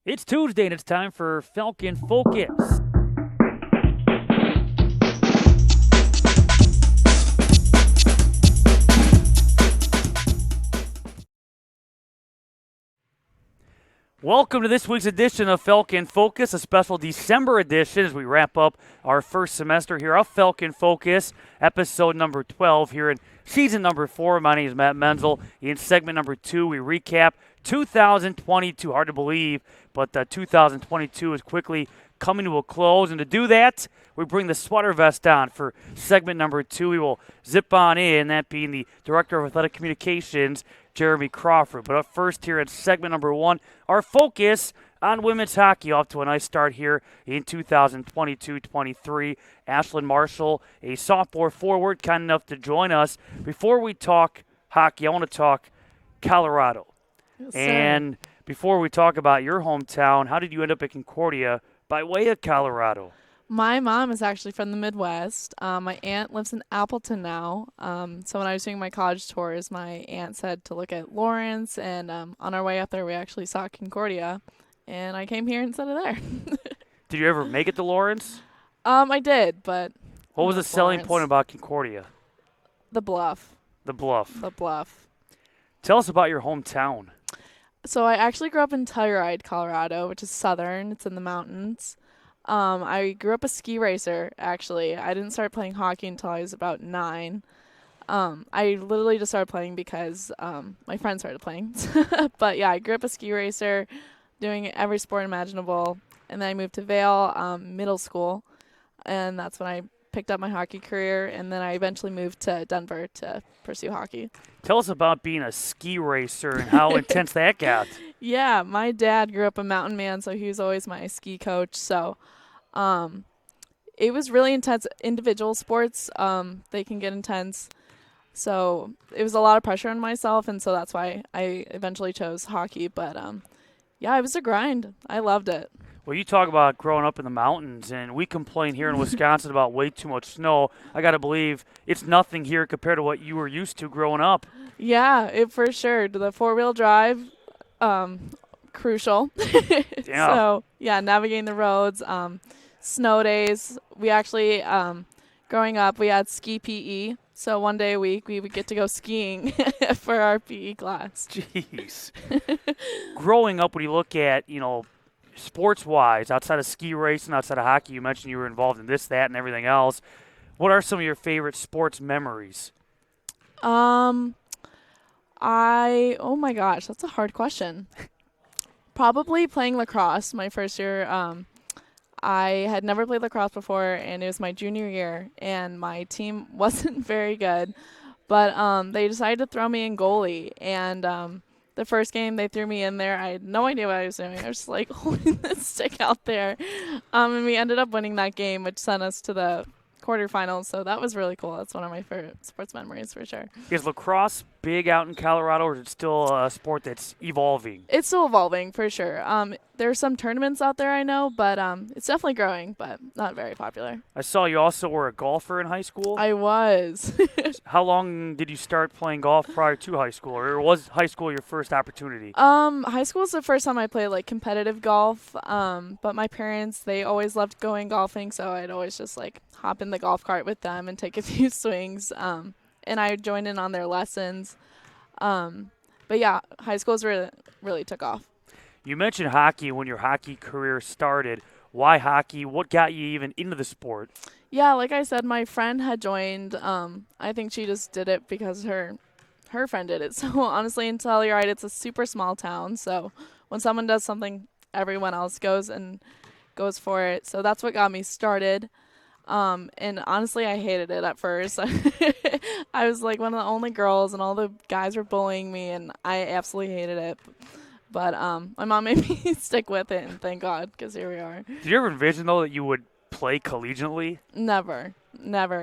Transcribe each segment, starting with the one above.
It's Tuesday and it's time for Falcon Focus. Welcome to this week's edition of Falcon Focus, a special December edition as we wrap up our first semester here of Falcon Focus, episode number 12 here in season number 4. My name is Matt Menzel. In segment number 2, we recap 2022. Hard to believe, but 2022 is quickly coming to a close. And to do that, we bring the sweater vest on for segment number 2. We will zip on in, that being the Director of Athletic Communications, Jeremy Crawford. But up first here in segment number 1, our focus on women's hockey, off to a nice start here in 2022-23. Ashlyn Marshall, a sophomore forward, kind enough to join us. Before we talk hockey, I want to talk Colorado. Yes, and before we talk about your hometown, how did you end up at Concordia by way of Colorado? My mom is actually from the Midwest. My aunt lives in Appleton now. So when I was doing my college tours, my aunt said to look at Lawrence, and on our way up there, we actually saw Concordia, and I came here instead of there. Did you ever make it to Lawrence? I did, but What was the selling Lawrence. point about Concordia? The Bluff. The Bluff. The Bluff. Tell us about your hometown. So I actually grew up in Telluride, Colorado, which is southern. It's in the mountains. I grew up a ski racer, actually. I didn't start playing hockey until I was about 9. I literally just started playing because my friends started playing. But yeah, I grew up a ski racer, doing every sport imaginable. And then I moved to Vail middle school, and that's when I picked up my hockey career. And then I eventually moved to Denver to pursue hockey. Tell us about being a ski racer and how intense that got. Yeah, my dad grew up a mountain man, so he was always my ski coach. So it was really intense. Individual sports, they can get intense. So it was a lot of pressure on myself, and so that's why I eventually chose hockey. But yeah, it was a grind. I loved it. Well, you talk about growing up in the mountains, and we complain here in Wisconsin about way too much snow. I got to believe it's nothing here compared to what you were used to growing up. Yeah, it for sure. The 4-wheel drive, crucial. Yeah. So yeah, navigating the roads, snow days. We actually, growing up, we had ski PE. So one day a week we would get to go skiing for our PE class. Jeez. Growing up, when you look at, sports-wise, outside of ski racing, outside of hockey, you mentioned you were involved in this, that, and everything else. What are some of your favorite sports memories? Oh my gosh, that's a hard question. Probably playing lacrosse my first year. I had never played lacrosse before, and it was my junior year, and my team wasn't very good. But they decided to throw me in goalie, and the first game they threw me in there, I had no idea what I was doing. I was just like holding the stick out there. And we ended up winning that game, which sent us to the quarterfinals. So that was really cool. That's one of my favorite sports memories for sure. Is lacrosse big out in Colorado, or is it still a sport that's evolving? It's still evolving for sure. There's some tournaments out there I know, but it's definitely growing, but not very popular. I saw you also were a golfer in high school. I was. How long did you start playing golf prior to high school, or was high school your first opportunity? High school was the first time I played like competitive golf. But my parents, they always loved going golfing, so I'd always just like hop in the golf cart with them and take a few swings. And I joined in on their lessons. But yeah, high school's really took off. You mentioned hockey when your hockey career started. Why hockey? What got you even into the sport? Yeah, like I said, my friend had joined. I think she just did it because her friend did it. So honestly, in Telluride, it's a super small town. So when someone does something, everyone else goes for it. So that's what got me started. And honestly, I hated it at first. I was like one of the only girls, and all the guys were bullying me, and I absolutely hated it. But my mom made me stick with it, and thank God, because here we are. Did you ever envision, though, that you would play collegiately? Never.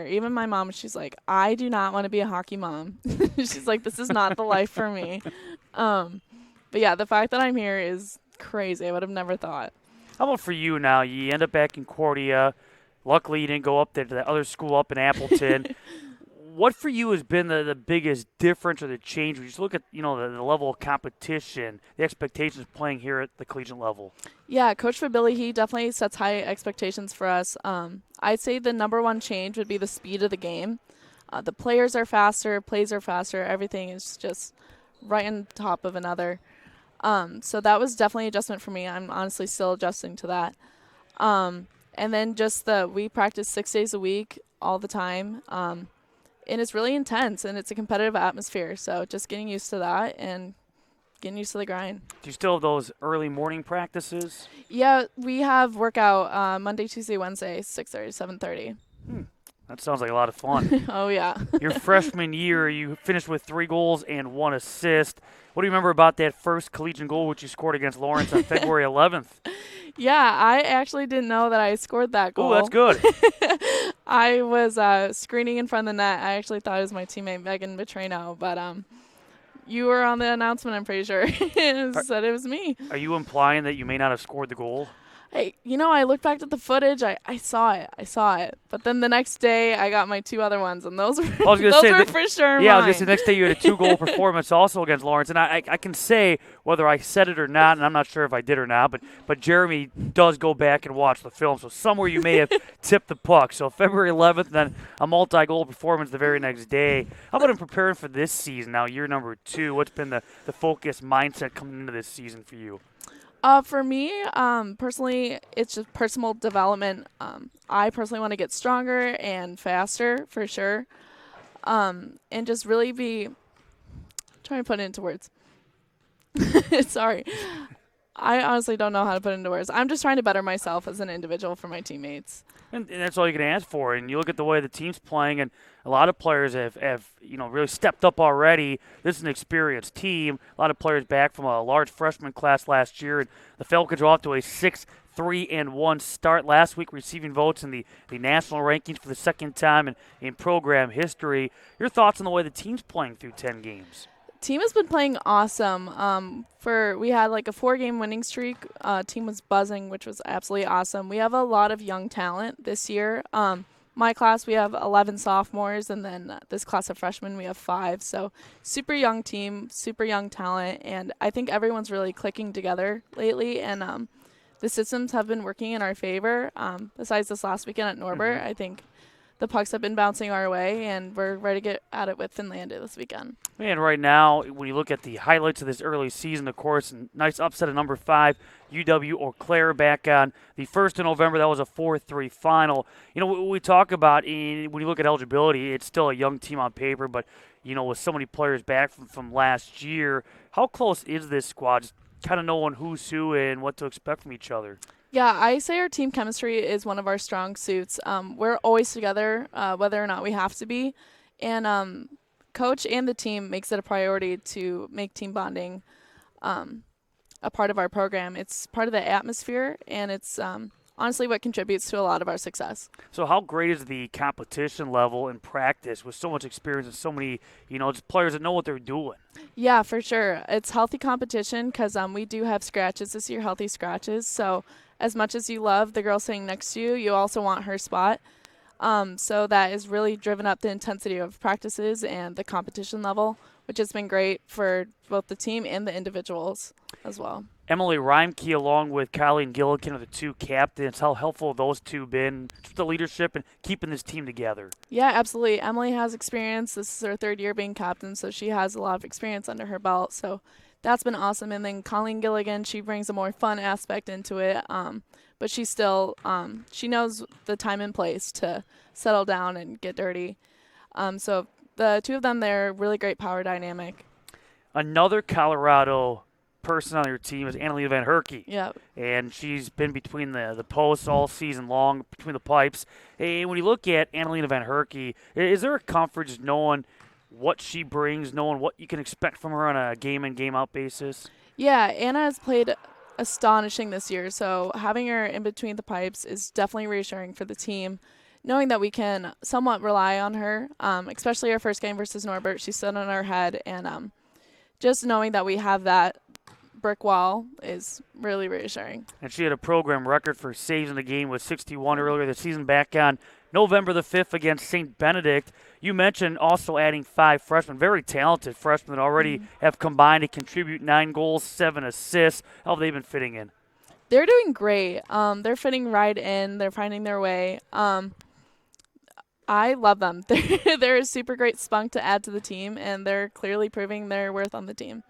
Even my mom, she's like, I do not want to be a hockey mom. She's like, this is not the life for me. But yeah, the fact that I'm here is crazy. I would have never thought. How about for you now? You end up at Concordia. Luckily, you didn't go up there to the other school up in Appleton. what for you has been the biggest difference or the change when you just look at, the level of competition, the expectations playing here at the collegiate level? Yeah, Coach Fabilli, he definitely sets high expectations for us. I'd say the number one change would be the speed of the game. The players are faster, plays are faster, everything is just right on top of another. So that was definitely an adjustment for me. I'm honestly still adjusting to that. And then just we practice 6 days a week all the time. And it's really intense, and it's a competitive atmosphere. So just getting used to that and getting used to the grind. Do you still have those early morning practices? Yeah, we have workout Monday, Tuesday, Wednesday, 6:30, 7:30. That sounds like a lot of fun. Oh, yeah. Your freshman year, you finished with 3 goals and 1 assist. What do you remember about that first collegiate goal which you scored against Lawrence on February 11th? Yeah, I actually didn't know that I scored that goal. Oh, that's good. I was screening in front of the net. I actually thought it was my teammate Megan Petrino, but you were on the announcement, I'm pretty sure. It said it was me. Are you implying that you may not have scored the goal? Hey, I looked back at the footage. I saw it. But then the next day, I got my 2 other ones, and those were for sure Yeah, mine. I was going to say the next day you had a 2-goal performance also against Lawrence. And I can say whether I said it or not, and I'm not sure if I did or not, but Jeremy does go back and watch the film. So somewhere you may have tipped the puck. So February 11th, then a multi-goal performance the very next day. How about in preparing for this season now, year number 2? What's been the focus mindset coming into this season for you? For me, personally, it's just personal development. I personally want to get stronger and faster, for sure. And just really be trying to put it into words. Sorry. I honestly don't know how to put it into words. I'm just trying to better myself as an individual for my teammates. And that's all you can ask for. And you look at the way the team's playing, and a lot of players have really stepped up already. This is an experienced team. A lot of players back from a large freshman class last year. And the Falcons are off to a 6-3-1 start last week, receiving votes in the national rankings for the second time in program history. Your thoughts on the way the team's playing through 10 games? Team has been playing awesome. We had like a 4-game winning streak. Team was buzzing, which was absolutely awesome. We have a lot of young talent this year. My class, we have 11 sophomores, and then this class of freshmen, we have 5. So super young team, super young talent, and I think everyone's really clicking together lately. And the systems have been working in our favor. Besides this last weekend at Norbert, I think the pucks have been bouncing our way, and we're ready to get at it with Finlandia this weekend. And right now, when you look at the highlights of this early season, of course, nice upset of number 5, UW Eau Claire back on the 1st of November. That was a 4-3 final. We talk about when you look at eligibility, it's still a young team on paper, but, with so many players back from last year, how close is this squad? Just kind of knowing who's who and what to expect from each other. Yeah, I say our team chemistry is one of our strong suits. We're always together, whether or not we have to be. And coach and the team makes it a priority to make team bonding a part of our program. It's part of the atmosphere, and it's honestly what contributes to a lot of our success. So how great is the competition level in practice with so much experience and so many, just players that know what they're doing? Yeah, for sure. It's healthy competition because we do have scratches this year, healthy scratches. So as much as you love the girl sitting next to you, you also want her spot. So that has really driven up the intensity of practices and the competition level, which has been great for both the team and the individuals as well. Emily Reimke, along with Colleen Gillikin, are the 2 captains. How helpful have those 2 been to the leadership and keeping this team together? Yeah, absolutely. Emily has experience. This is her 3rd year being captain, so she has a lot of experience under her belt. So that's been awesome. And then Colleen Gilligan, she brings a more fun aspect into it. But she still, she knows the time and place to settle down and get dirty. So the 2 of them, they're really great power dynamic. Another Colorado person on your team is Annalena Van Herkie. Yeah. And she's been between the posts all season long, between the pipes. And when you look at Annalena Van Herkie, is there a comfort just knowing what she brings, knowing what you can expect from her on a game-in, game-out basis? Yeah, Anna has played astonishing this year, so having her in between the pipes is definitely reassuring for the team, knowing that we can somewhat rely on her, especially our first game versus Norbert. She stood on our head, and just knowing that we have that brick wall is really reassuring. And she had a program record for saves in the game with 61 earlier this season back on November the 5th against St. Benedict. You mentioned also adding 5 freshmen, very talented freshmen that already have combined to contribute 9 goals, 7 assists. How have they been fitting in? They're doing great. They're fitting right in. They're finding their way. I love them. They're a super great spunk to add to the team, and they're clearly proving their worth on the team.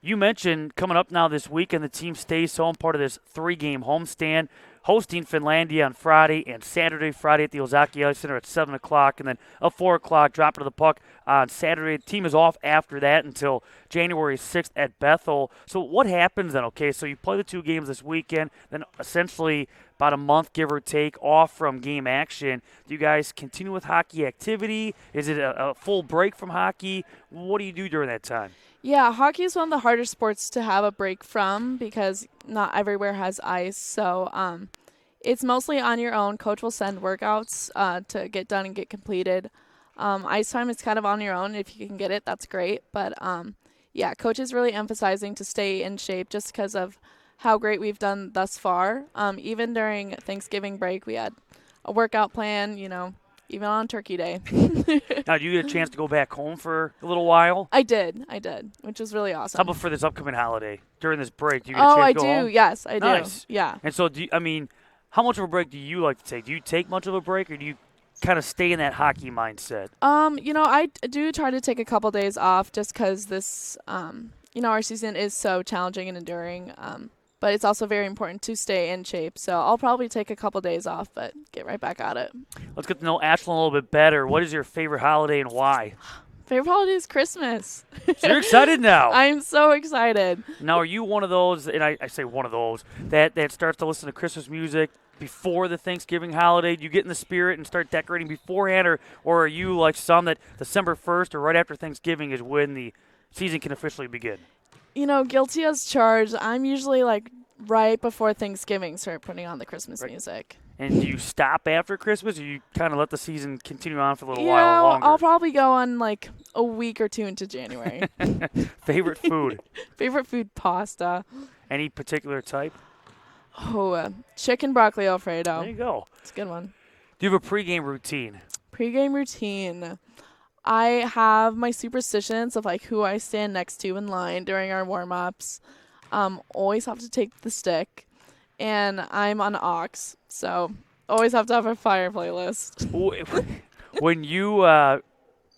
You mentioned coming up now this weekend, the team stays home, part of this 3-game homestand, hosting Finlandia on Friday and Saturday. Friday at the Ozaki Ice Center at 7 o'clock, and then a 4 o'clock drop of the puck on Saturday. The team is off after that until January 6th at Bethel. So what happens then? Okay, so you play the 2 games this weekend, then essentially about a month, give or take, off from game action. Do you guys continue with hockey activity? Is it a full break from hockey? What do you do during that time? Yeah, hockey is one of the harder sports to have a break from because not everywhere has ice. So it's mostly on your own. Coach will send workouts to get done and get completed. Ice time is kind of on your own. If you can get it, that's great. But, yeah, coach is really emphasizing to stay in shape just because of how great we've done thus far. Even during Thanksgiving break, we had a workout plan, even on Turkey Day. Now, do you get a chance to go back home for a little while? I did, which was really awesome. How about for this upcoming holiday? During this break, do you get a chance to go home? Yes, I do. Nice. Yeah. And so, how much of a break do you like to take? Do you take much of a break, or do you kind of stay in that hockey mindset? I do try to take a couple days off just because this, our season is so challenging and enduring. But it's also very important to stay in shape. So I'll probably take a couple days off, but get right back at it. Let's get to know Ashlyn a little bit better. What is your favorite holiday and why? Favorite holiday is Christmas. So you're excited now. I'm so excited. Now, are you one of those, and I say one of those, that starts to listen to Christmas music before the Thanksgiving holiday? Do you get in the spirit and start decorating beforehand, or are you like some that December 1st or right after Thanksgiving is when the season can officially begin? Guilty as charged. I'm usually right before Thanksgiving start putting on the Christmas music. And do you stop after Christmas, or you kind of let the season continue on for a little while longer? I'll probably go on a week or 2 into January. Favorite food? Favorite food, pasta. Any particular type? Oh, chicken broccoli Alfredo. There you go. It's a good one. Do you have a pregame routine? Pregame routine. I have my superstitions of who I stand next to in line during our warm-ups. Always have to take the stick, and I'm on aux, so always have to have a fire playlist. When you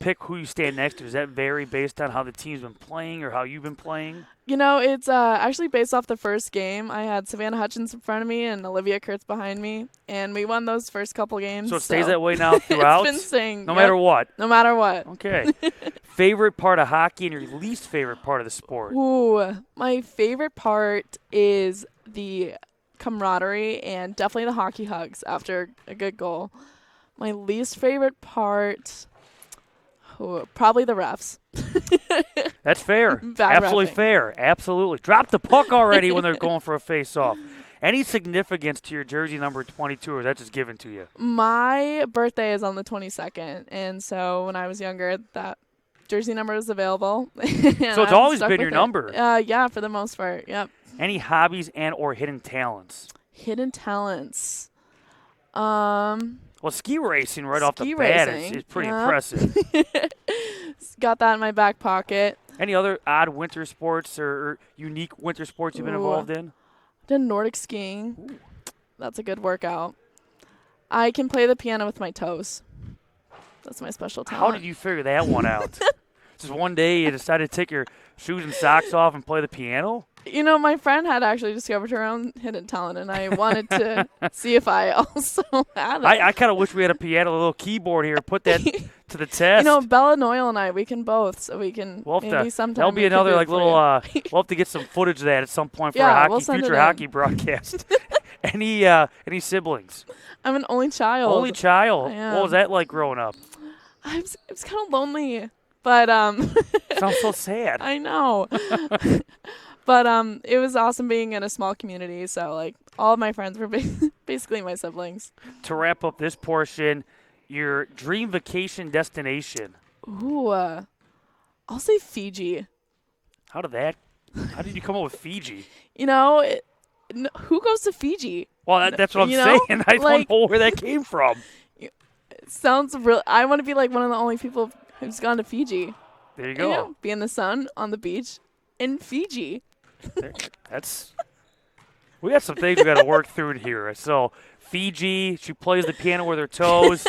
pick who you stand next to, does that vary based on how the team's been playing or how you've been playing? It's actually based off the first game. I had Savannah Hutchins in front of me and Olivia Kurtz behind me, and we won those first couple games. So it stays that way now throughout? It's been staying. No matter what? No matter what. Okay. Favorite part of hockey and your least favorite part of the sport? Ooh, my favorite part is the camaraderie and definitely the hockey hugs after a good goal. My least favorite part, probably the refs. That's fair. Bad Absolutely reffing. fair. Absolutely. Drop the puck already when they're going for a face-off. Any significance to your jersey number 22, or is that just given to you? My birthday is on the 22nd, and so when I was younger, that jersey number was available. So it's always been your number. Yeah, for the most part. Yep. Any hobbies and or hidden talents? Hidden talents. Well, ski racing right off the Ski bat racing, is pretty yeah. impressive. Got that in my back pocket. Any other odd winter sports or unique winter sports you've been involved in? Did Nordic skiing. Ooh. That's a good workout. I can play the piano with my toes. That's my special talent. How did you figure that one out? Just one day you decided to take your shoes and socks off and play the piano? My friend had actually discovered her own hidden talent, and I wanted to see if I also had it. I kind of wish we had a piano, a little keyboard here. Put that to the test. Bella Noyle and I, we can both, so we can maybe sometime. That'll be another little. We'll have to get some footage of that at some point for a future hockey broadcast. Any siblings? I'm an only child. Only child. I am. What was that like growing up? It was kind of lonely, but sounds so sad. I know. But it was awesome being in a small community, so all of my friends were basically my siblings. To wrap up this portion, your dream vacation destination. Ooh, I'll say Fiji. How did you come up with Fiji? Who goes to Fiji? Well, that's what I'm saying. I don't know where that came from. Sounds real. I want to be like one of the only people who's gone to Fiji. There you You go. know, be in the sun on the beach in Fiji. We got some things we got to work through here. So Fiji, she plays the piano with her toes.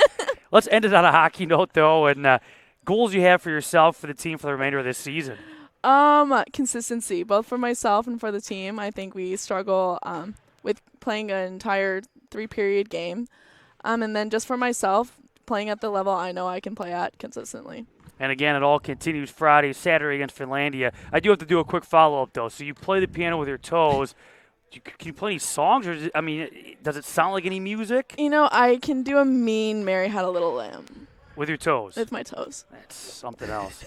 Let's end it on a hockey note, though, and goals you have for yourself, for the team, for the remainder of this season. Consistency, both for myself and for the team. I think we struggle with playing an entire 3-period game. And then just for myself, playing at the level I know I can play at consistently. And again, it all continues Friday, Saturday against Finlandia. I do have to do a quick follow-up, though. So you play the piano with your toes. Can you play any songs? Or does it sound like any music? You know, I can do a mean Mary Had a Little Lamb. With your toes? With my toes. That's something else.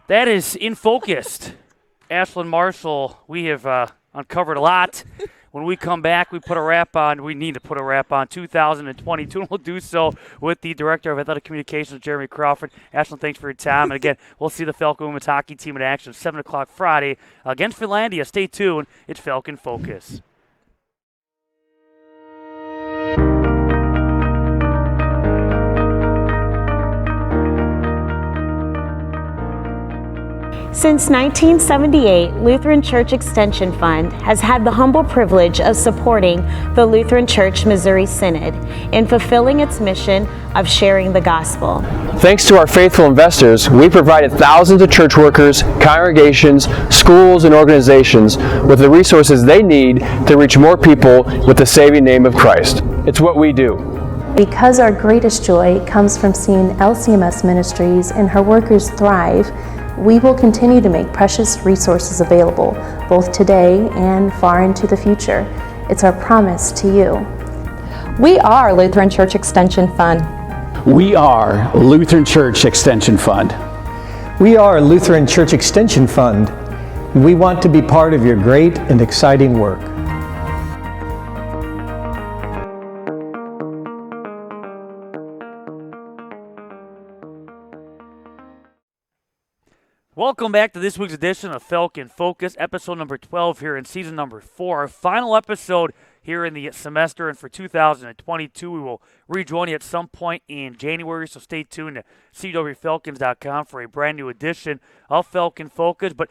That is In Focused. Ashlyn Marshall, we have uncovered a lot. When we come back, we put a wrap on. We need to put a wrap on 2022, and we'll do so with the Director of Athletic Communications, Jeremy Crawford. Ashlyn, thanks for your time. And again, we'll see the Falcon women's hockey team in action 7 o'clock Friday against Finlandia. Stay tuned. It's Falcon Focus. Since 1978, Lutheran Church Extension Fund has had the humble privilege of supporting the Lutheran Church Missouri Synod in fulfilling its mission of sharing the gospel. Thanks to our faithful investors, we provided thousands of church workers, congregations, schools, and organizations with the resources they need to reach more people with the saving name of Christ. It's what we do. Because our greatest joy comes from seeing LCMS Ministries and her workers thrive, we will continue to make precious resources available, both today and far into the future. It's our promise to you. We are Lutheran Church Extension Fund. We are Lutheran Church Extension Fund. We are Lutheran Church Extension Fund. We want to be part of your great and exciting work. Welcome back to this week's edition of Falcon Focus, episode number 12 here in season number 4. Our final episode here in the semester, and for 2022, we will rejoin you at some point in January, so stay tuned to CUWFalcons.com for a brand new edition of Falcon Focus. But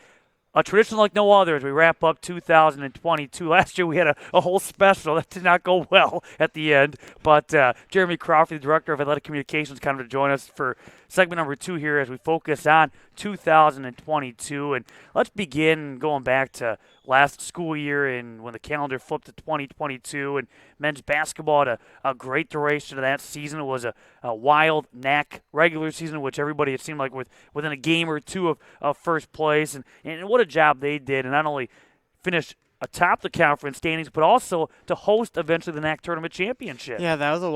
a tradition like no other as we wrap up 2022. Last year we had a whole special that did not go well at the end, but Jeremy Crawford, the Director of Athletic Communications, kind of to join us for segment number 2 here as we focus on 2022. And let's begin going back to last school year and when the calendar flipped to 2022, and men's basketball had a great duration of that season. It was a wild NAC regular season, which everybody, it seemed like, within a game or two of first place. And what a job they did, and not only finish atop the conference standings, but also to host eventually the NAC Tournament Championship. Yeah, that was a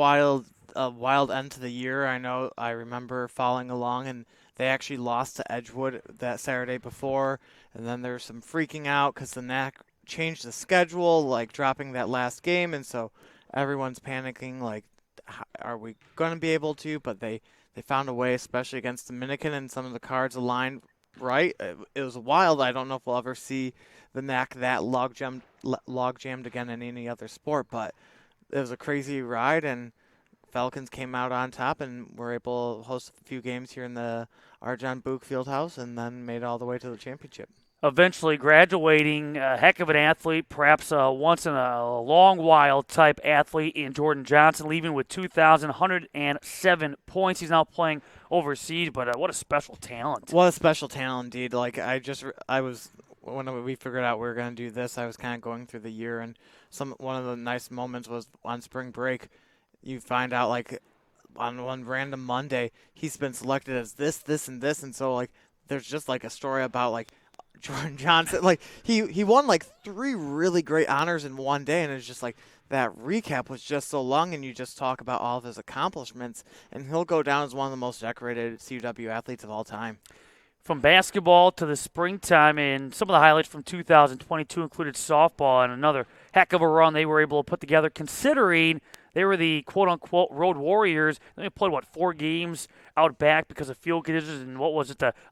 wild end to the year. I remember following along, and they actually lost to Edgewood that Saturday before, and then there was some freaking out because the NAC changed the schedule, like dropping that last game, and so everyone's panicking, like, are we going to be able to? But they found a way, especially against Dominican, and some of the cards aligned right. It was wild. I don't know if we'll ever see the NAC that log jammed again in any other sport, but it was a crazy ride, and Falcons came out on top and were able to host a few games here in the Arjan Book Fieldhouse, and then made it all the way to the championship. Eventually graduating, a heck of an athlete, perhaps a once-in-a-long-while type athlete in Jordan Johnson, leaving with 2,107 points. He's now playing overseas, but what a special talent. What a special talent, indeed. Like, when we figured out we were going to do this, I was kind of going through the year, and one of the nice moments was on spring break. You find out, like, on one random Monday, he's been selected as this, and this, and so, like, there's just, like, a story about, like, Jordan Johnson. Like, he won, like, 3 really great honors in one day, and it's just, like, that recap was just so long, and you just talk about all of his accomplishments, and he'll go down as one of the most decorated CUW athletes of all time. From basketball to the springtime, and some of the highlights from 2022 included softball, and another heck of a run they were able to put together, considering they were the quote-unquote road warriors. They played, 4 games out back because of field conditions and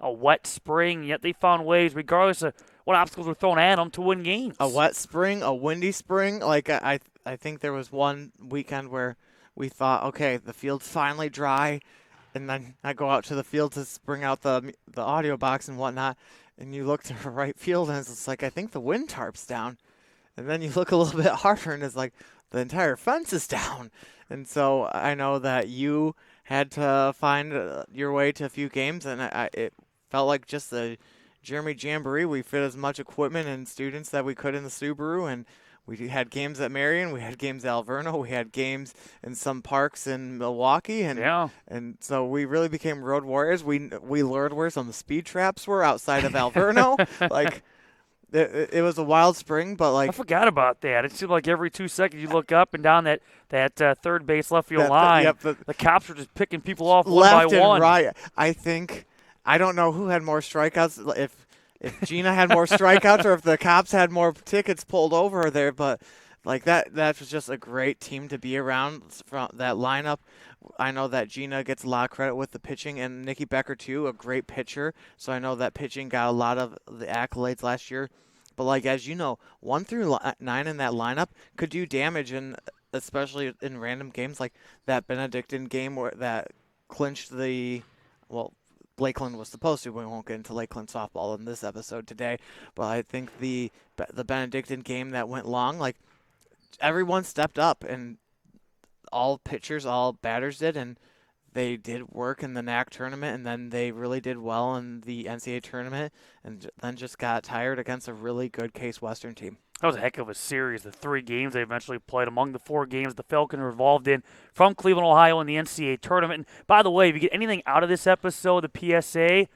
a wet spring, yet they found ways, regardless of what obstacles were thrown at them, to win games. A wet spring, a windy spring. Like, I think there was one weekend where we thought, okay, the field's finally dry. And then I go out to the field to bring out the audio box and whatnot. And you look to right field, and it's like, I think the wind tarp's down. And then you look a little bit harder, and it's like, the entire fence is down. And so I know that you had to find your way to a few games, and it felt like just the Jeremy Jamboree. We fit as much equipment and students that we could in the Subaru, and we had games at Marion, we had games at Alverno, we had games in some parks in Milwaukee, and so we really became road warriors. We learned where some of the speed traps were outside of Alverno. Like, it was a wild spring, but like I forgot about that. It seemed like every 2 seconds you look up and down that third base left field line, the cops were just picking people off one by left and one. right. I don't know who had more strikeouts. If Gina had more strikeouts or if the cops had more tickets pulled over there, but like that was just a great team to be around from that lineup. I know that Gina gets a lot of credit with the pitching, and Nikki Becker too, a great pitcher. So I know that pitching got a lot of the accolades last year. But like, as you know, 1 through 9 in that lineup could do damage, and especially in random games like that Benedictine game where that clinched Lakeland was supposed to. We won't get into Lakeland softball in this episode today, but I think the Benedictine game that went long, like, everyone stepped up, and all pitchers, all batters did, and they did work in the NAC tournament, and then they really did well in the NCAA tournament, and then just got tired against a really good Case Western team. That was a heck of a series, the 3 games they eventually played. Among the 4 games the Falcon were involved in from Cleveland, Ohio in the NCAA tournament. And by the way, if you get anything out of this episode, the PSA,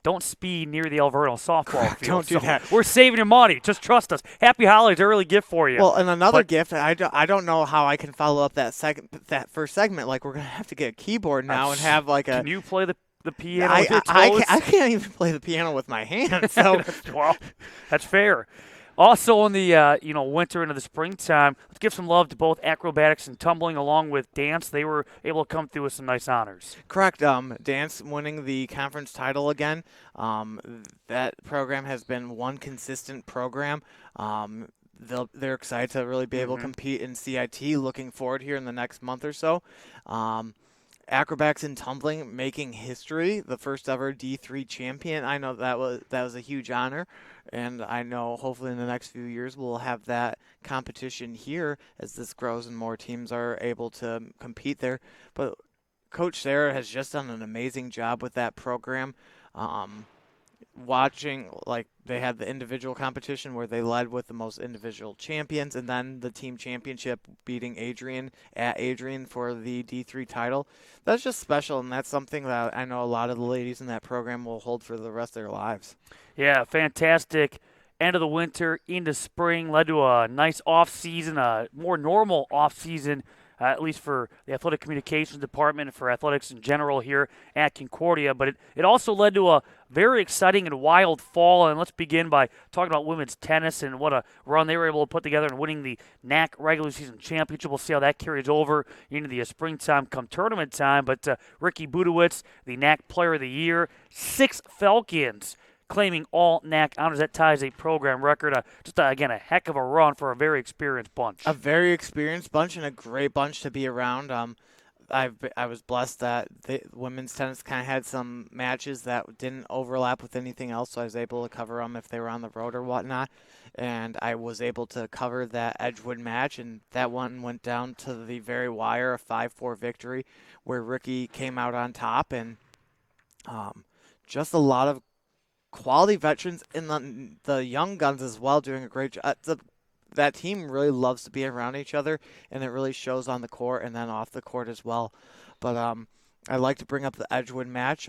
don't speed near the Alverno softball field. Don't do that. We're saving your money. Just trust us. Happy holidays, early gift for you. Well, and another gift, I don't know how I can follow up that first segment. Like, we're going to have to get a keyboard now and have like a... Can you play the piano with your toes? I can't even play the piano with my hands. So. Well, that's fair. Also in the winter into the springtime, let's give some love to both acrobatics and tumbling along with dance. They were able to come through with some nice honors. Correct. Dance winning the conference title again. That program has been one consistent program. They're excited to really be able to compete in CIT. Looking forward here in the next month or so. Acrobatics and tumbling making history, the first ever D3 champion. I know that was a huge honor, and I know hopefully in the next few years we'll have that competition here as this grows and more teams are able to compete there. But Coach Sarah has just done an amazing job with that program. Watching, like, they had the individual competition where they led with the most individual champions, and then the team championship beating Adrian for the D3 title. That's just special, and that's something that I know a lot of the ladies in that program will hold for the rest of their lives. Yeah, fantastic. End of the winter into spring led to a nice off-season, a more normal off-season, at least for the athletic communications department and for athletics in general here at Concordia. But it also led to a very exciting and wild fall. And let's begin by talking about women's tennis and what a run they were able to put together in winning the NAC regular season championship. We'll see how that carries over into the springtime come tournament time. But Ricky Budowitz, the NAC Player of the Year, 6 Falcons claiming all NAC honors. That ties a program record. Again, a heck of a run for a very experienced bunch. A very experienced bunch and a great bunch to be around. I was blessed that the women's tennis kind of had some matches that didn't overlap with anything else, so I was able to cover them if they were on the road or whatnot. And I was able to cover that Edgewood match, and that one went down to the very wire, a 5-4 victory, where Ricky came out on top. And just a lot of quality veterans and the young guns as well doing a great job. That team really loves to be around each other, and it really shows on the court and then off the court as well. But I'd like to bring up the Edgewood match.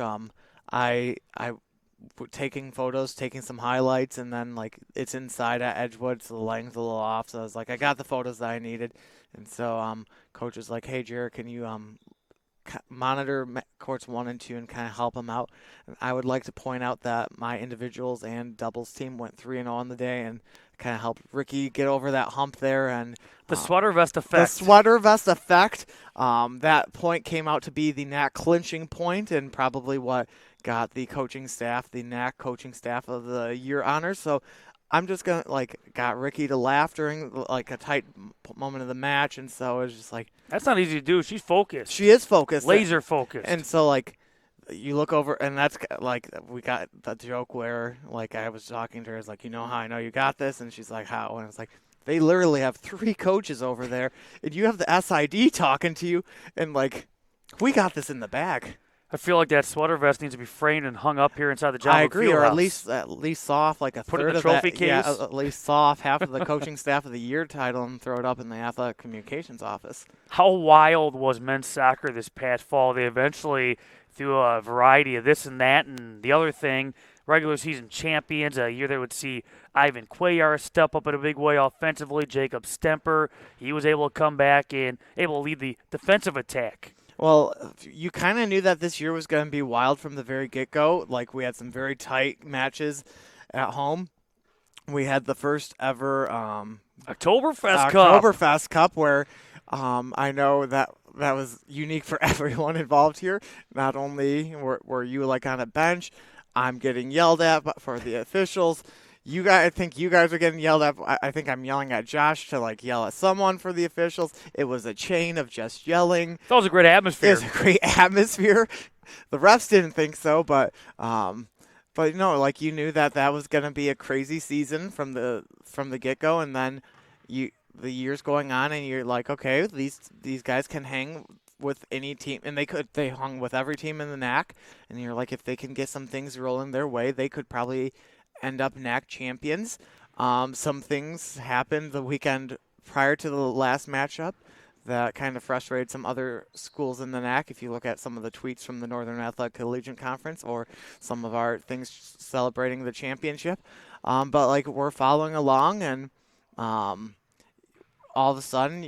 I taking photos, taking some highlights, and then like it's inside at Edgewood, so the lighting's a little off. So I was like, I got the photos that I needed, and so coach was like, hey Jared, can you monitor courts 1 and 2 and kind of help them out. And I would like to point out that my individuals and doubles team went 3-0 on the day and kind of helped Ricky get over that hump there. And the sweater vest effect. The sweater vest effect. That point came out to be the NAC clinching point and probably what got the coaching staff, the NAC coaching staff of the year honors. So I'm just going to, got Ricky to laugh during, a tight moment of the match. And so it was just like. That's not easy to do. She's focused. She is focused. Laser focused. And so, you look over, and that's, we got the joke where, I was talking to her. It's like, you know how I know you got this? And she's like, how? And it's like, they literally have 3 coaches over there, and you have the SID talking to you, and, we got this in the bag. I feel like that sweater vest needs to be framed and hung up here inside the John I agree, Fieldhouse. or at least saw off a Put third it in the of trophy that. case. Yeah, at least saw off half of the coaching staff of the year title and throw it up in the athletic communications office. How wild was men's soccer this past fall? They eventually, through a variety of this and that and the other thing, regular season champions. A year they would see Ivan Cuellar step up in a big way offensively. Jacob Stemper, he was able to come back and able to lead the defensive attack. Well, you kind of knew that this year was going to be wild from the very get-go. We had some very tight matches at home. We had the first ever Oktoberfest Cup where I know that was unique for everyone involved here. Not only were you on a bench, I'm getting yelled at for the officials. I think you guys are getting yelled at. I think I'm yelling at Josh to yell at someone for the officials. It was a chain of just yelling. That was a great atmosphere. It was a great atmosphere. The refs didn't think so, but no, you knew that was going to be a crazy season from the get-go, and then the years going on, and you're like, okay, these guys can hang with any team, and they hung with every team in the NAC, and you're like, if they can get some things rolling their way, they could probably end up NAC champions. Some things happened the weekend prior to the last matchup that kind of frustrated some other schools in the NAC. If you look at some of the tweets from the Northern Athletic Collegiate Conference or some of our things celebrating the championship. But we're following along, and all of a sudden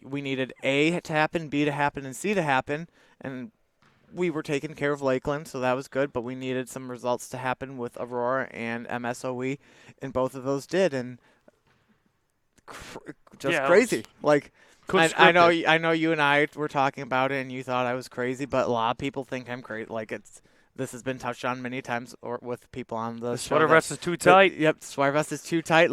we needed A to happen, B to happen, and C to happen, and we were taking care of Lakeland, so that was good, but we needed some results to happen with Aurora and MSOE, and both of those did, and crazy. I know you and I were talking about it, and you thought I was crazy, but a lot of people think I'm crazy. This has been touched on many times with people on the show. Sweater vest is too tight. Yep, sweater vest is too tight,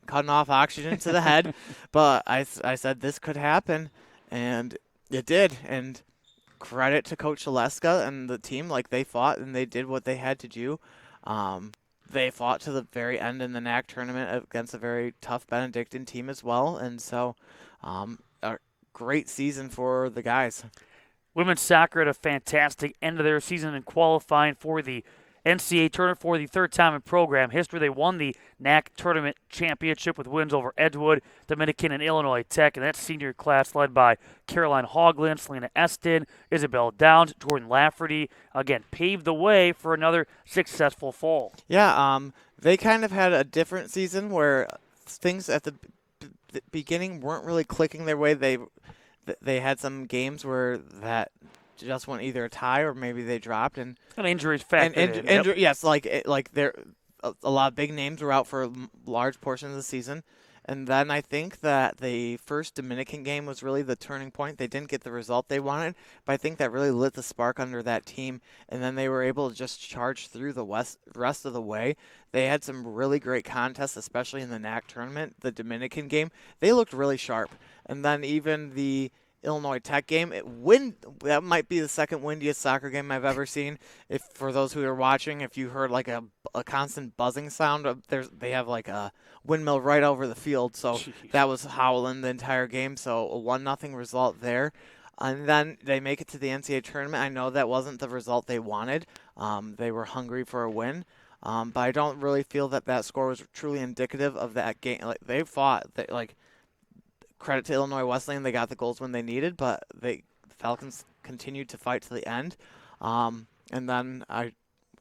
cutting off oxygen to the head. But I said this could happen, and it did, and credit to Coach Oleska and the team. They fought and they did what they had to do. They fought to the very end in the NAC tournament against a very tough Benedictine team as well. And so a great season for the guys. Women's soccer had a fantastic end of their season in qualifying for the NCAA tournament for the third time in program history. They won the NAC tournament championship with wins over Edgewood, Dominican, and Illinois Tech, and that senior class led by Caroline Hoagland, Selena Eston, Isabel Downs, Jordan Lafferty, again, paved the way for another successful fall. Yeah, they kind of had a different season where things at the beginning weren't really clicking their way. They had some games where that just went either a tie or maybe they dropped, and injuries factored in. Yes, there a lot of big names were out for large portions of the season, and then I think that the first Dominican game was really the turning point. They didn't get the result they wanted, but I think that really lit the spark under that team, and then they were able to just charge through the rest of the way. They had some really great contests, especially in the NAC tournament. The Dominican game, they looked really sharp, and then even the Illinois Tech game, that might be the second windiest soccer game I've ever seen. If for those who are watching, if you heard a constant buzzing sound, they have a windmill right over the field, so that was howling the entire game. So a 1-0 result there, and then they make it to the NCAA tournament. I know that wasn't the result they wanted. They were hungry for a win, but I don't really feel that score was truly indicative of that game. They fought. Credit to Illinois Wesleyan, they got the goals when they needed, but the Falcons continued to fight to the end. And then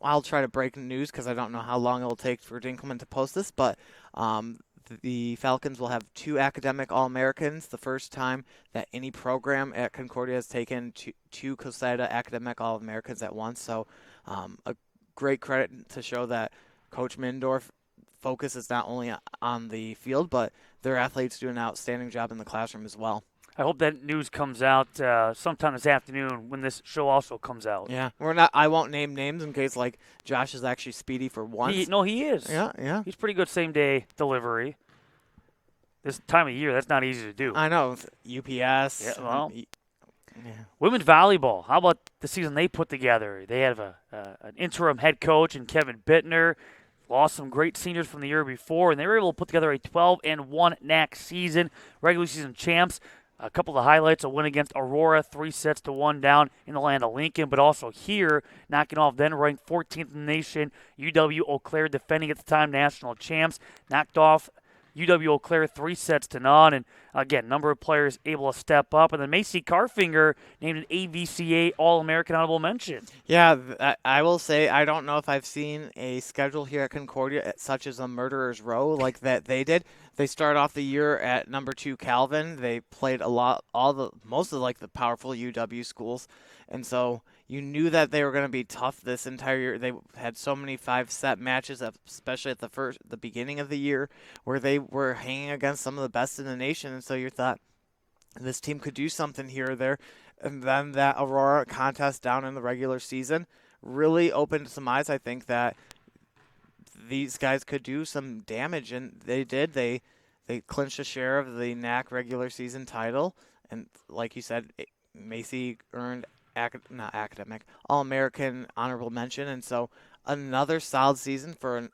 I'll try to break news because I don't know how long it will take for Dinkelman to post this, but the Falcons will have 2 academic All-Americans, the first time that any program at Concordia has taken two COSADA academic All-Americans at once. So a great credit to show that Coach Mindorf focus is not only on the field, but their athletes do an outstanding job in the classroom as well. I hope that news comes out sometime this afternoon when this show also comes out. Yeah, I won't name names in case like Josh is actually speedy for once. He is. Yeah. He's pretty good same-day delivery. This time of year, that's not easy to do. I know. UPS. Yeah, well. Yeah. Women's volleyball, how about the season they put together? They have an interim head coach in Kevin Bittner. Lost some great seniors from the year before, and they were able to put together a 12-1 NAC season, regular season champs. A couple of highlights, a win against Aurora, 3-1 down in the land of Lincoln, but also here, knocking off then ranked 14th in the nation, UW Eau Claire, defending at the time national champs, knocked off UW Eau Claire 3-0. And again, number of players able to step up. And then Macy Carfinger named an AVCA All-American honorable mention. Yeah, I will say I don't know if I've seen a schedule here at Concordia such as a murderer's row like that they did. They start off the year at number 2 Calvin. They played most of like the powerful UW schools, and so you knew that they were going to be tough this entire year. They had so many 5-set matches, especially at the beginning of the year, where they were hanging against some of the best in the nation, and so you thought this team could do something here or there. And then that Aurora contest down in the regular season really opened some eyes. I think that these guys could do some damage, and they did. They clinched a share of the NAC regular season title, and like you said, Macy earned All-American honorable mention, and so another solid season for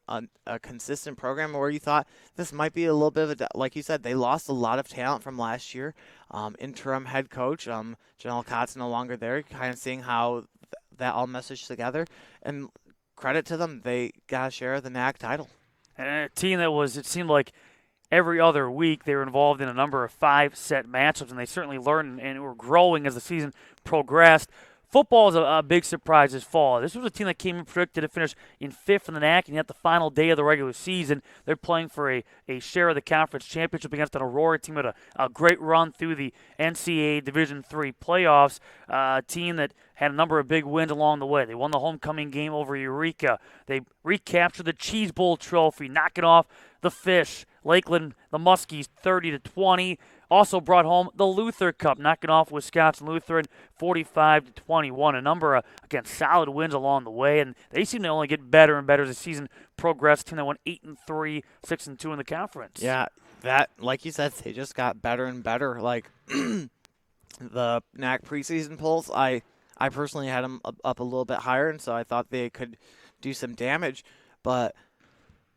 a consistent program where you thought this might be a little bit of like you said, they lost a lot of talent from last year. Interim head coach, Janelle Cott's no longer there, kind of seeing how that all meshed together, and credit to them, they got a share of the NAC title. And a team that it seemed like every other week they were involved in a number of 5-set matchups, and they certainly learned and were growing as the season progressed. Football is a big surprise this fall. This was a team that came in predicted to finish in 5th in the NAC, and yet the final day of the regular season, they're playing for a share of the conference championship against an Aurora team that had a great run through the NCAA Division III playoffs, a team that had a number of big wins along the way. They won the homecoming game over Eureka. They recaptured the Cheese Bowl trophy, knocking off the Fish, Lakeland, the Muskies 30-20. Also brought home the Luther Cup, knocking off Wisconsin Lutheran 45-21. A number of, again, solid wins along the way, and they seem to only get better and better as the season progressed. Team that went 8-3, 6-2 in the conference. Yeah, that, like you said, they just got better and better. Like the NAC preseason polls, I personally had them up a little bit higher, and so I thought they could do some damage, but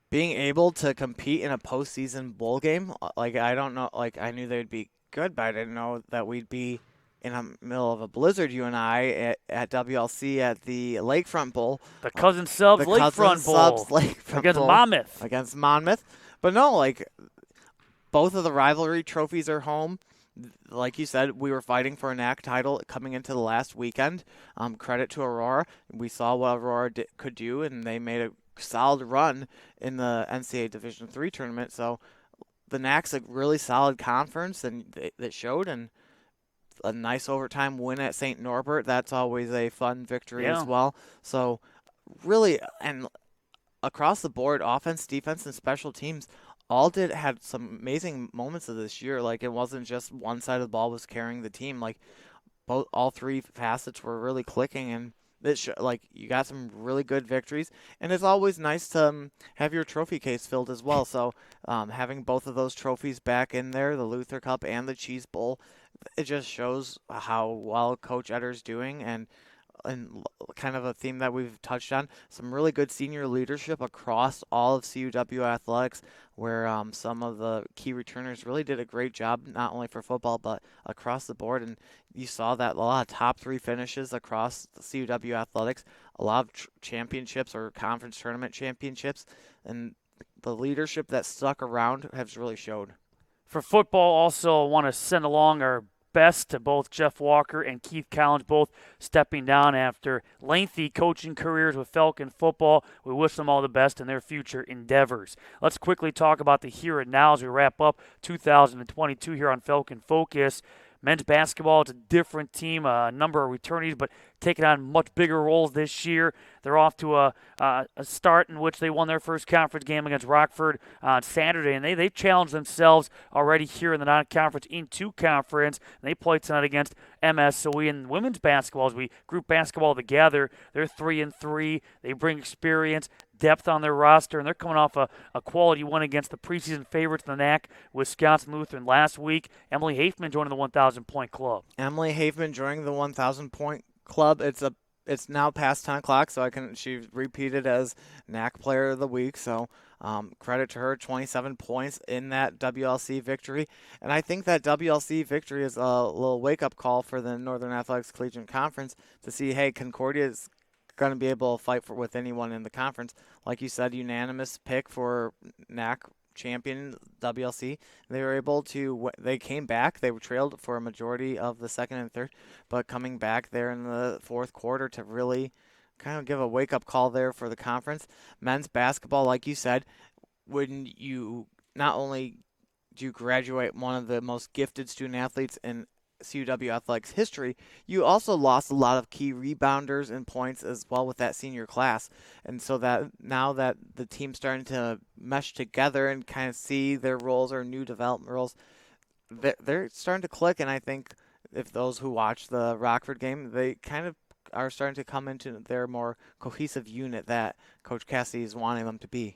being able to compete in a postseason bowl game, like I don't know, like I knew they'd be good, but I didn't know that we'd be in the middle of a blizzard, you and I, at WLC at the Lakefront Bowl. The Cousin Subs Lakefront Bowl. Against Monmouth. Against Monmouth. But no, like both of the rivalry trophies are home. Like you said, we were fighting for a NAC title coming into the last weekend. Credit to Aurora. We saw what Aurora could do, and they made a solid run in the NCAA Division III tournament. So the NAC's a really solid conference, and that showed, and a nice overtime win at St. Norbert. That's always a fun victory as well. So really, and across the board, offense, defense, and special teams all had some amazing moments of this year. Like, it wasn't just one side of the ball was carrying the team. Like, all three facets were really clicking, and you got some really good victories. And it's always nice to have your trophy case filled as well. So having both of those trophies back in there, the Luther Cup and the Cheese Bowl, it just shows how well Coach Etter's doing, and kind of a theme that we've touched on, some really good senior leadership across all of CUW athletics, where some of the key returners really did a great job, not only for football, but across the board. And you saw that a lot of top 3 finishes across the CUW athletics, a lot of championships or conference tournament championships, and the leadership that stuck around has really showed. For football, also want to send along our best to both Jeff Walker and Keith Collins, both stepping down after lengthy coaching careers with Falcon football. We wish them all the best in their future endeavors. Let's quickly talk about the here and now as we wrap up 2022 here on Falcon Focus. Men's basketball, it's a different team, a number of returnees, but taking on much bigger roles this year. They're off to a start in which they won their first conference game against Rockford on Saturday, and they challenged themselves already here in the non-conference into conference. And they play tonight against MSOE. And women's basketball, as we group basketball together, they're 3-3. They bring experience, depth on their roster, and they're coming off a quality win against the preseason favorites in the NAC, Wisconsin Lutheran last week. Emily Hafman joining the 1,000-point club. Emily Hafman joining the 1,000-point club. It's now past 10 o'clock, so she's repeated as NAC Player of the Week. So credit to her, 27 points in that WLC victory. And I think that WLC victory is a little wake-up call for the Northern Athletics Collegiate Conference to see, hey, Concordia is going to be able to fight with anyone in the conference. Like you said, unanimous pick for NAC champion WLC. They were able to, they came back. They were trailed for a majority of the second and third, but coming back there in the fourth quarter to really kind of give a wake-up call there for the conference. Men's basketball, like you said, when you not only do you graduate one of the most gifted student athletes in CUW athletics history, you also lost a lot of key rebounders and points as well with that senior class. And so that now that the team's starting to mesh together and kind of see their roles or new development roles, they're starting to click. And I think if those who watch the Rockford game, they kind of are starting to come into their more cohesive unit that Coach Cassidy is wanting them to be.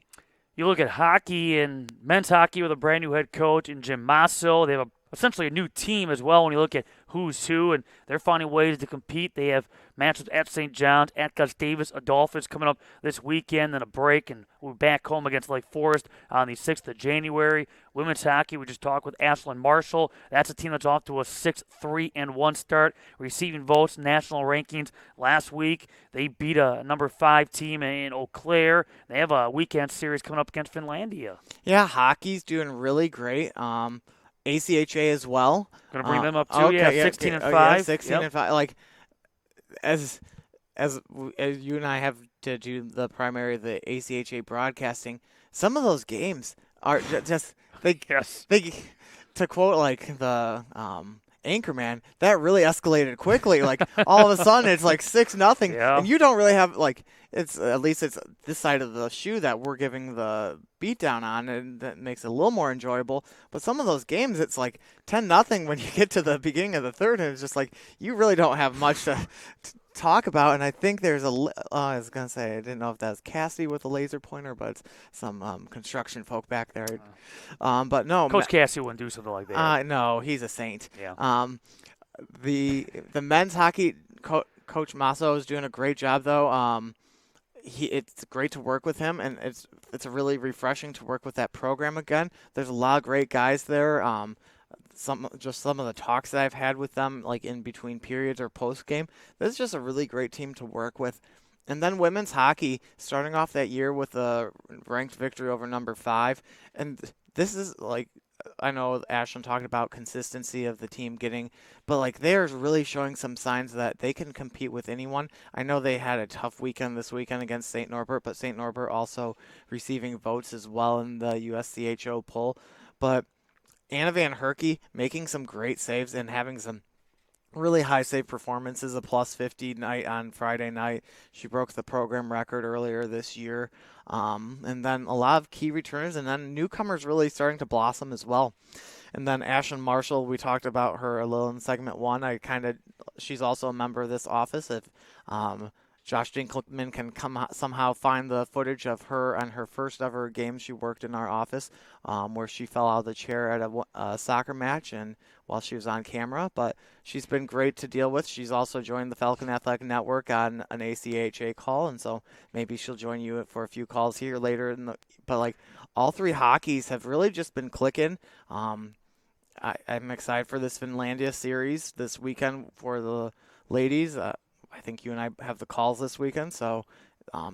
You look at hockey and men's hockey with a brand new head coach in Jim Masso. They have essentially a new team as well when you look at who's who, and they're finding ways to compete. They have matches at St. John's, at Gustavus Adolphus coming up this weekend, then a break, and we're back home against Lake Forest on the 6th of January. Women's hockey, we just talked with Ashlyn Marshall. That's a team that's off to a 6-3-1 start, receiving votes, national rankings last week. They beat a number 5 team in Eau Claire. They have a weekend series coming up against Finlandia. Yeah, hockey's doing really great. ACHA as well. Going to bring them up too. Okay, 16 and 5. Yeah, 16 and 5. Like as you and I have to do the primary of the ACHA broadcasting, some of those games are just they to quote like the Anchorman, that really escalated quickly. Like all of a sudden it's like 6-0, and you don't really have like it's at least it's this side of the shoe that we're giving the beatdown on, and that makes it a little more enjoyable. But some of those games, it's like 10-0 when you get to the beginning of the third, and it's just like you really don't have much to talk about. And I think there's I was gonna say I didn't know if that was Cassidy with a laser pointer, but it's some construction folk back there. But no, Coach Cassidy wouldn't do something like that. No, he's a saint. Yeah. The men's hockey Coach Masso is doing a great job though. It's great to work with him, and it's really refreshing to work with that program again. There's a lot of great guys there. Some of the talks that I've had with them, like in between periods or post game, this is just a really great team to work with. And then women's hockey, starting off that year with a ranked victory over number 5, and this is like, I know Ashlyn talked about consistency of the team getting, but like they're really showing some signs that they can compete with anyone. I know they had a tough weekend this weekend against St. Norbert, but St. Norbert also receiving votes as well in the USCHO poll. But Anna Van Herky making some great saves and having some really high save performances, a +50 night on Friday night. She broke the program record earlier this year. And then a lot of key returners, and then newcomers really starting to blossom as well. And then Ashlyn Marshall, we talked about her a little in segment 1. She's also a member of this office. If Josh Dinkelman can somehow find the footage of her on her first ever game she worked in our office, where she fell out of the chair at a soccer match and while she was on camera. But she's been great to deal with. She's also joined the Falcon Athletic Network on an ACHA call, and so maybe she'll join you for a few calls here later. But like all 3 hockeys have really just been clicking. I'm excited for this Finlandia series this weekend for the ladies. I think you and I have the calls this weekend, so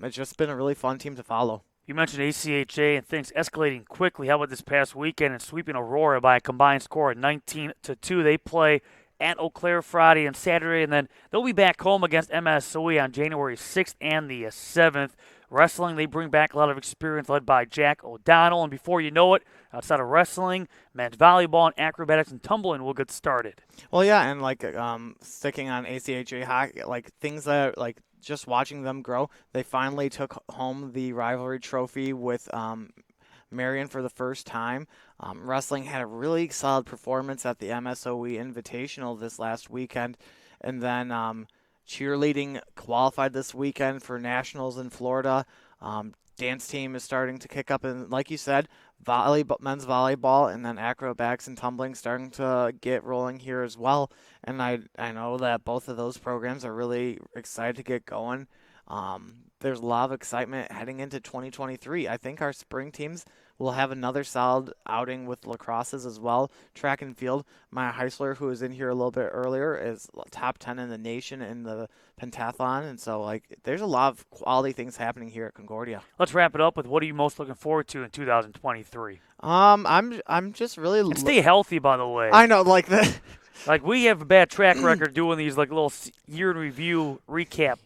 it's just been a really fun team to follow. You mentioned ACHA and things escalating quickly. How about this past weekend and sweeping Aurora by a combined score of 19-2? They play at Eau Claire Friday and Saturday, and then they'll be back home against MSOE on January 6th and the 7th. Wrestling, they bring back a lot of experience led by Jack O'Donnell. And before you know it, outside of wrestling, men's volleyball and acrobatics and tumbling will get started. Well, yeah, and like sticking on ACHA hockey, like things that like just watching them grow. They finally took home the rivalry trophy with Marion for the first time. Wrestling had a really solid performance at the MSOE Invitational this last weekend, and then cheerleading qualified this weekend for nationals in Florida. Dance team is starting to kick up, and like you said, men's volleyball, and then acrobatics and tumbling starting to get rolling here as well. And I know that both of those programs are really excited to get going. There's a lot of excitement heading into 2023. I think our spring teams will have another solid outing with lacrosses as well. Track and field, Maya Heisler, who was in here a little bit earlier, is top 10 in the nation in the pentathlon. And so, like, there's a lot of quality things happening here at Concordia. Let's wrap it up with what are you most looking forward to in 2023? I'm just really And stay healthy, by the way. I know, like the Like, we have a bad track record doing these, like, little year in review recap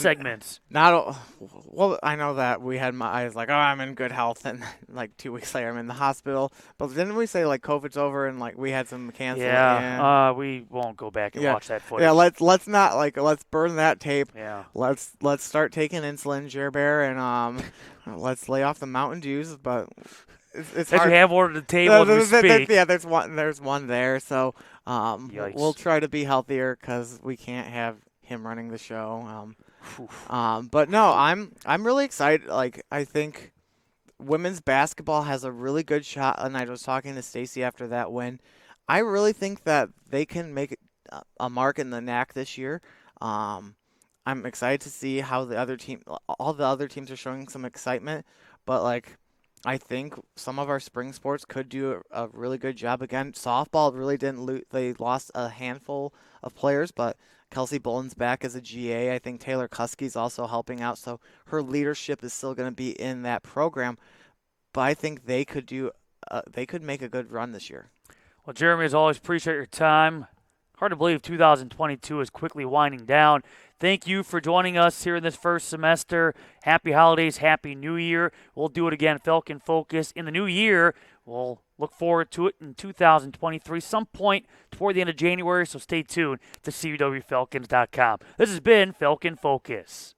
segments. Well, I know that I was like, oh, I'm in good health, and like 2 weeks later, I'm in the hospital. But didn't we say like COVID's over and like we had some canceled? Yeah, we won't go back and watch that footage. Yeah, let's not let's burn that tape. Yeah. Let's start taking insulin, Jer-Bear, and let's lay off the Mountain Dews. But it's hard. You have ordered the table as we speak. Yeah, there's one there. So we'll try to be healthier because we can't have him running the show. But no, I'm really excited. Like, I think women's basketball has a really good shot, and I was talking to Stacy after that win. I really think that they can make a mark in the NAC this year. I'm excited to see how all the other teams are showing some excitement, but like, I think some of our spring sports could do a really good job again. Softball really didn't they lost a handful of players, but Kelsey Boland's back as a GA. I think Taylor Kuski's also helping out, so her leadership is still going to be in that program. But I think they could make a good run this year. Well, Jeremy, as always, appreciate your time. Hard to believe 2022 is quickly winding down. Thank you for joining us here in this first semester. Happy holidays, happy new year. We'll do it again, Falcon Focus, in the new year. We'll look forward to it in 2023, some point toward the end of January, so stay tuned to CUWFalcons.com. This has been Falcon Focus.